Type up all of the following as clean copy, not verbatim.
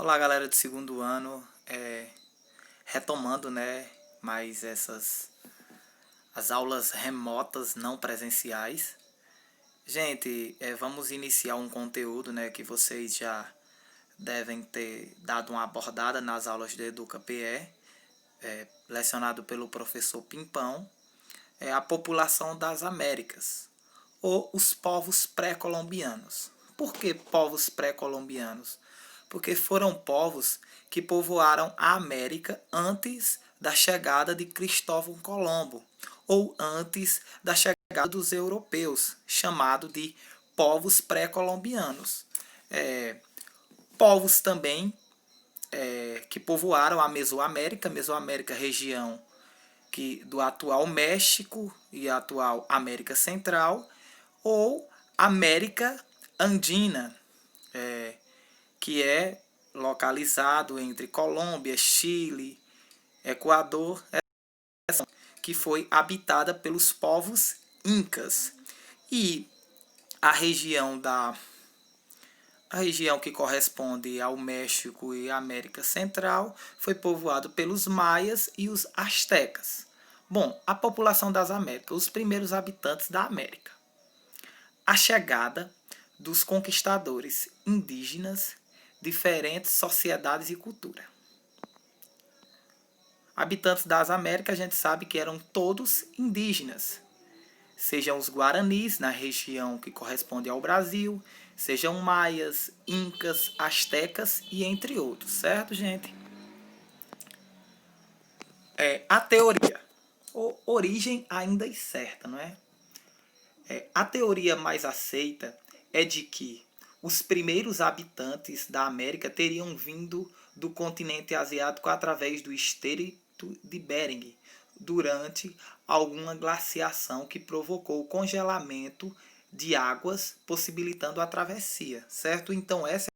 Olá, galera do segundo ano, retomando, mais as aulas remotas não presenciais. Gente, vamos iniciar um conteúdo, que vocês já devem ter dado uma abordada nas aulas do Educa PE, lecionado pelo professor Pimpão, a população das Américas, ou os povos pré-colombianos. Por que povos pré-colombianos? Porque foram povos que povoaram a América antes da chegada de Cristóvão Colombo, ou antes da chegada dos europeus, chamado de povos pré-colombianos. Povos também que povoaram a Mesoamérica, região do atual México e atual América Central, ou América Andina, que é localizado entre Colômbia, Chile, Equador, que foi habitada pelos povos incas. E a região a região que corresponde ao México e América Central foi povoado pelos maias e os astecas. Bom, a população das Américas, os primeiros habitantes da América. A chegada dos conquistadores indígenas, diferentes sociedades e cultura. Habitantes das Américas, a gente sabe que eram todos indígenas. Sejam os guaranis, na região que corresponde ao Brasil, sejam maias, incas, astecas e entre outros, certo, gente? A teoria, ou origem ainda incerta, não é? A teoria mais aceita é de que os primeiros habitantes da América teriam vindo do continente asiático através do Estreito de Bering, durante alguma glaciação que provocou o congelamento de águas, possibilitando a travessia, certo? Então essa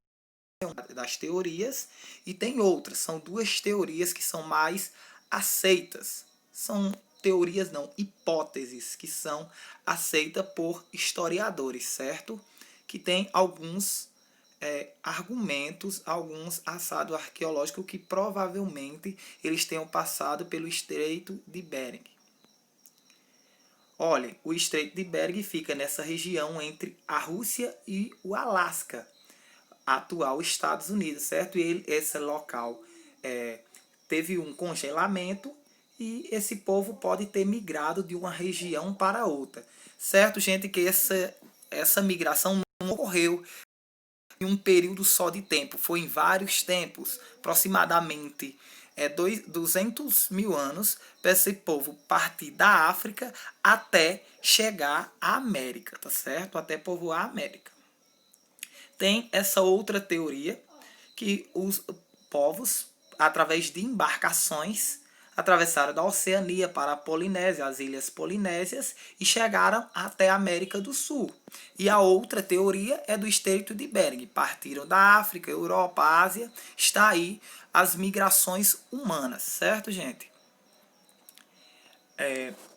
é uma das teorias, e tem outras, são duas teorias que são mais aceitas. São teorias não, hipóteses que são aceitas por historiadores, certo? Que tem alguns argumentos, alguns assados arqueológicos que provavelmente eles tenham passado pelo Estreito de Bering. Olha, o Estreito de Bering fica nessa região entre a Rússia e o Alasca, atual Estados Unidos, certo? E esse local teve um congelamento e esse povo pode ter migrado de uma região para outra, certo, gente? Que essa migração não ocorreu em um período só de tempo, foi em vários tempos, aproximadamente 200 mil anos, para esse povo partir da África até chegar à América, tá certo? Até povoar a América. Tem essa outra teoria que os povos, através de embarcações, atravessaram da Oceania para a Polinésia, as ilhas Polinésias, e chegaram até a América do Sul. E a outra teoria é do Estreito de Bering. Partiram da África, Europa, Ásia. Está aí as migrações humanas, certo, gente?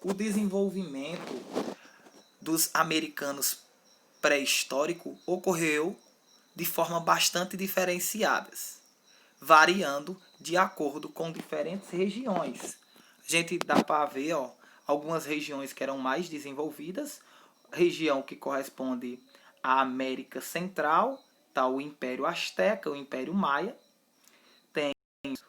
O desenvolvimento dos americanos pré-histórico ocorreu de forma bastante diferenciadas, variando de acordo com diferentes regiões. A gente dá para ver, algumas regiões que eram mais desenvolvidas, região que corresponde à América Central, tá o Império Azteca, o Império Maia, tem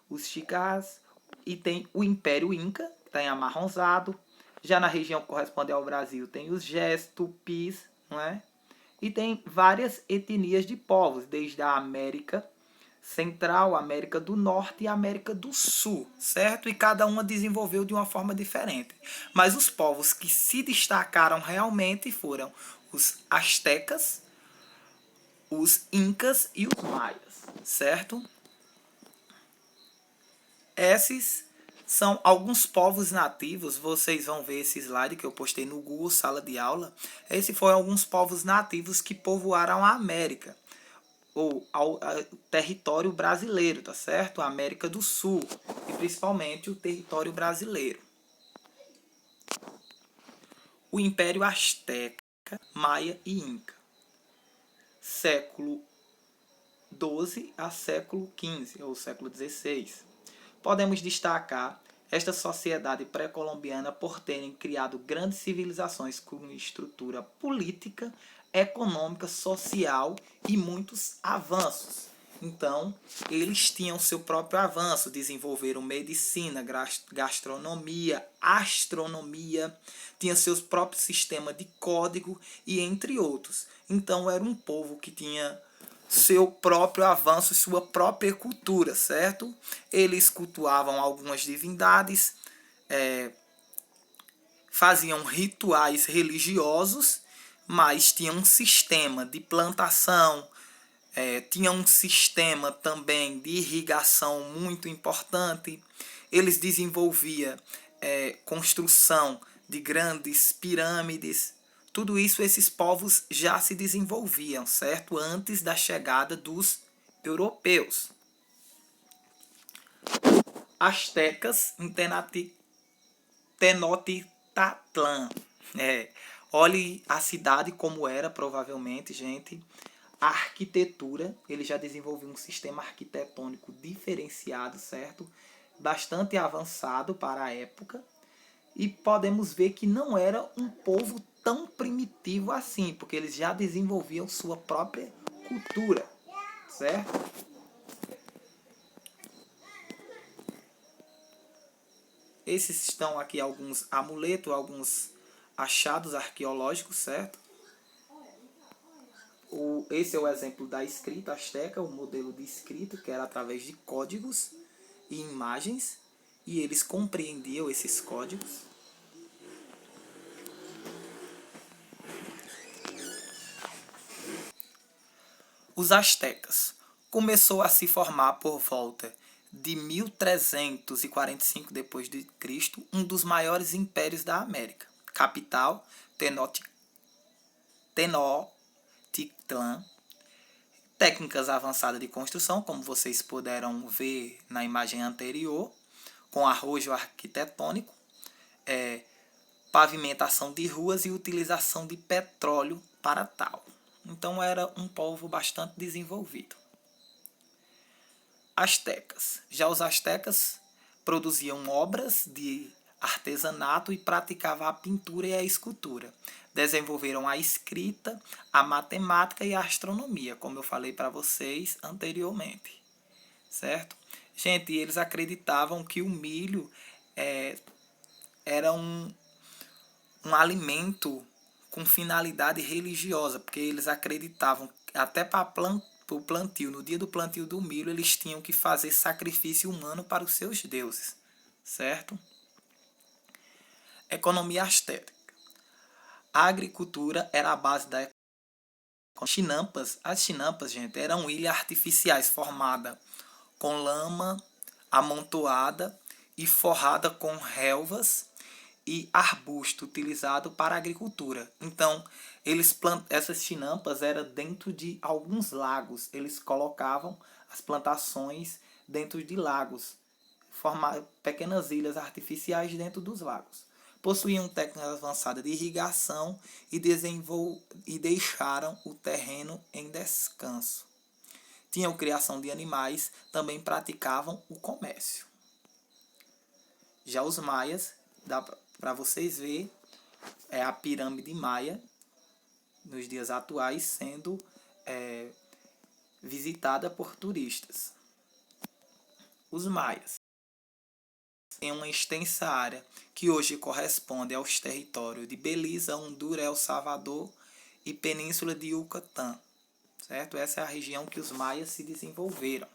os Chicás e tem o Império Inca, que está em amarronzado. Já na região que corresponde ao Brasil tem os Gés, Tupis, não é? E tem várias etnias de povos, desde a América Central, América do Norte e América do Sul, certo? E cada uma desenvolveu de uma forma diferente. Mas os povos que se destacaram realmente foram os astecas, os incas e os maias, certo? Esses são alguns povos nativos, vocês vão ver esse slide que eu postei no Google Sala de Aula. Esses foram alguns povos nativos que povoaram a América, ou ao território brasileiro, tá certo? A América do Sul, e principalmente o território brasileiro. O Império Azteca, Maia e Inca. Século XII a século XV, ou século XVI. Podemos destacar esta sociedade pré-colombiana por terem criado grandes civilizações com estrutura política, econômica, social e muitos avanços. Então, eles tinham seu próprio avanço, desenvolveram medicina, gastronomia, astronomia, tinha seus próprios sistemas de código e entre outros. Então, era um povo que tinha seu próprio avanço, sua própria cultura, certo? Eles cultuavam algumas divindades, faziam rituais religiosos, mas tinham um sistema de plantação, tinha um sistema também de irrigação muito importante. Eles desenvolviam construção de grandes pirâmides. Tudo isso esses povos já se desenvolviam, certo? Antes da chegada dos europeus. Astecas em Tenochtitlan. Olhe a cidade como era, provavelmente, gente. A arquitetura, ele já desenvolveu um sistema arquitetônico diferenciado, certo? Bastante avançado para a época. E podemos ver que não era um povo tão primitivo assim, porque eles já desenvolviam sua própria cultura, certo? Esses estão aqui alguns amuletos, alguns achados arqueológicos, certo? Esse é o exemplo da escrita asteca, o modelo de escrita, que era através de códigos e imagens, e eles compreendiam esses códigos. Os astecas começou a se formar por volta de 1345 d.C., um dos maiores impérios da América. Capital, Tenochtitlan. Técnicas avançadas de construção, como vocês puderam ver na imagem anterior, com arrojo arquitetônico, pavimentação de ruas e utilização de petróleo para tal. Então era um povo bastante desenvolvido. Astecas. Já os astecas produziam obras de artesanato e praticavam a pintura e a escultura. Desenvolveram a escrita, a matemática e a astronomia, como eu falei para vocês anteriormente. Certo? Gente, eles acreditavam que o milho era um alimento com finalidade religiosa, porque eles acreditavam que até para o plantio, no dia do plantio do milho, eles tinham que fazer sacrifício humano para os seus deuses, certo? Economia asteca. A agricultura era a base da economia. As chinampas, gente, eram ilhas artificiais formadas com lama amontoada e forrada com relvas e arbusto utilizado para a agricultura. Então, essas chinampas eram dentro de alguns lagos. Eles colocavam as plantações dentro de lagos, formar pequenas ilhas artificiais dentro dos lagos. Possuíam técnicas avançadas de irrigação e deixaram o terreno em descanso. Tinham criação de animais, também praticavam o comércio. Já os maias, dá para vocês verem, é a pirâmide maia, nos dias atuais, sendo visitada por turistas. Os maias em uma extensa área que hoje corresponde aos territórios de Belize, Honduras, El Salvador e Península de Yucatán. Certo? Essa é a região que os maias se desenvolveram.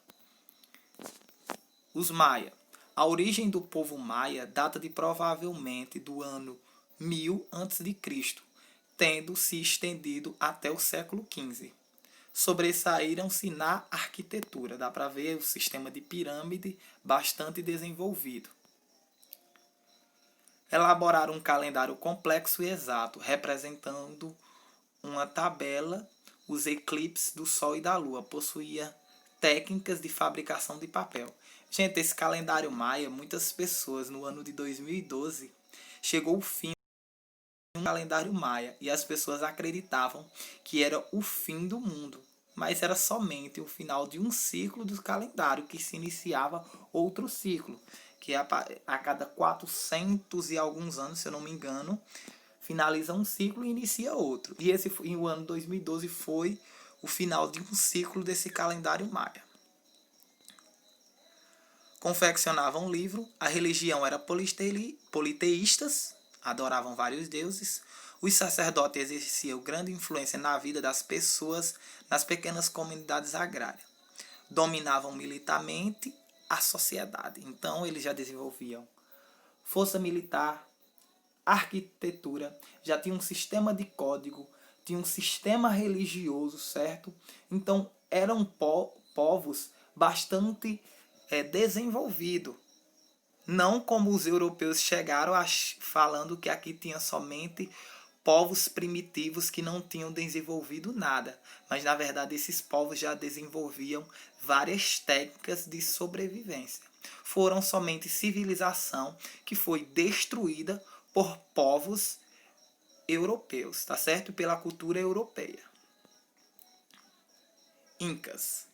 Os maias. A origem do povo maia data de provavelmente do ano 1000 a.C., tendo se estendido até o século XV. Sobressaíram-se na arquitetura. Dá para ver o sistema de pirâmide bastante desenvolvido. Elaboraram um calendário complexo e exato, representando uma tabela, os eclipses do Sol e da Lua. Possuía técnicas de fabricação de papel. Gente, esse calendário maia, muitas pessoas no ano de 2012, chegou o fim do calendário maia e as pessoas acreditavam que era o fim do mundo. mas era somente o final de um ciclo do calendário, que se iniciava outro ciclo, que a cada 400 e alguns anos, se eu não me engano, finaliza um ciclo e inicia outro. E o ano 2012 foi o final de um ciclo desse calendário maia. Confeccionavam um livro, a religião era politeístas, adoravam vários deuses, os sacerdotes exerciam grande influência na vida das pessoas nas pequenas comunidades agrárias. Dominavam militarmente a sociedade. Então eles já desenvolviam força militar, arquitetura, já tinha um sistema de código, tinha um sistema religioso, certo? Então eram povos bastante desenvolvidos. Não como os europeus chegaram falando que aqui tinha somente povos primitivos que não tinham desenvolvido nada. Mas na verdade esses povos já desenvolviam várias técnicas de sobrevivência. Foram somente civilização que foi destruída por povos europeus, tá certo? Pela cultura europeia. Incas.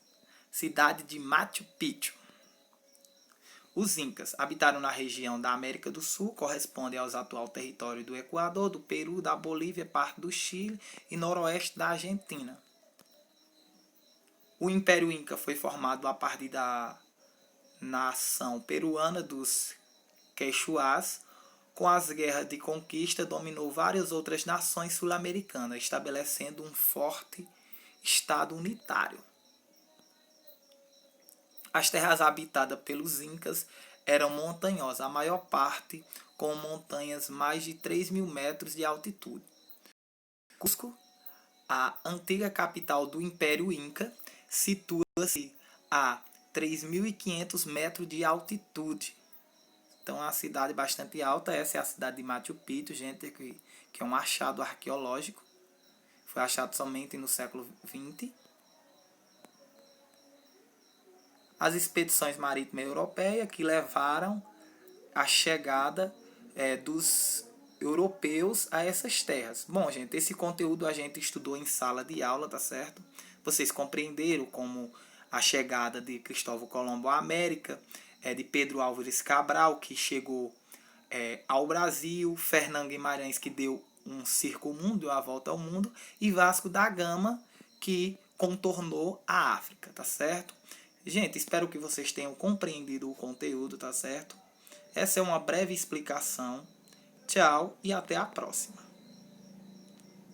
Cidade de Machu Picchu. Os Incas habitaram na região da América do Sul, correspondem aos atual territórios do Equador, do Peru, da Bolívia, parte do Chile e noroeste da Argentina. O Império Inca foi formado a partir da nação peruana dos Quechuás. Com as guerras de conquista, dominou várias outras nações sul-americanas, estabelecendo um forte estado unitário. As terras habitadas pelos Incas eram montanhosas, a maior parte com montanhas mais de 3.000 metros de altitude. Cusco, a antiga capital do Império Inca, situa-se a 3.500 metros de altitude. Então é uma cidade bastante alta. Essa é a cidade de Machu Picchu, gente, que é um achado arqueológico. Foi achado somente no século XX. As expedições marítimas europeias que levaram a chegada dos europeus a essas terras. Bom, gente, esse conteúdo a gente estudou em sala de aula, tá certo? Vocês compreenderam como a chegada de Cristóvão Colombo à América, de Pedro Álvares Cabral, que chegou ao Brasil, Fernando Guimarães, que deu um circo mundo, deu a volta ao mundo, e Vasco da Gama, que contornou a África, tá certo? Gente, espero que vocês tenham compreendido o conteúdo, tá certo? Essa é uma breve explicação. Tchau e até a próxima.